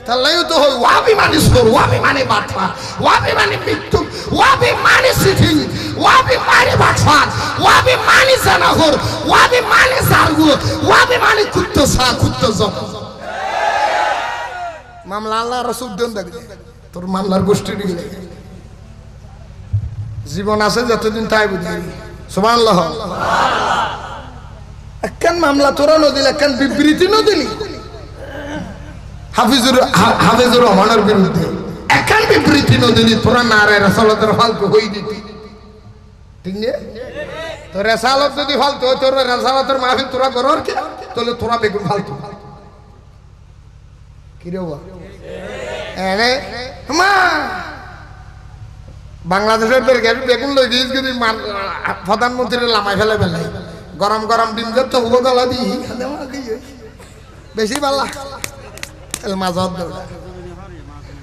তাহলেও তো হয় ওয়াবি মানে সোর, ওয়াবি মানে বাটফা, ওয়াবি মানে মৃত্যু, ওয়াবি মানে সিথিং, ওয়াবি মানে বাটফা, ওয়াবি মানে জানাহর, ওয়াবি মানে জারগু, ওয়াবি মানে কুত্তসা কুত্তজম। মামলা আল্লাহ রাসূল দেন দেখি তোর মামলার গোষ্ঠী দিলে জীবন আছে যতদিন তাই বুঝবি। সুবহানাল্লাহ। একখান মামলা তোরা নদিল, একখান বিবৃতি নদিলি হাফিজুর রহমানের বিরুদ্ধে, একখান বিবৃতি নদিলি তোরা নারে রাসালতের ফালতু হই দিতি, ঠিক না? তো রেসালত যদি ফালতু হয়, তোর রেসালতের মাহফিল তোরা করর কে, তাহলে তোরা বেগুন ফালতু কি রে বাবা? আরে মা বাংলাদেশের বেগুন লই গিয়েছ যদি প্রধানমন্ত্রীর লামাই ফেলে ফেলাই গরম গরম ডিম তো গলা দিই বেশি ভালো মাঝত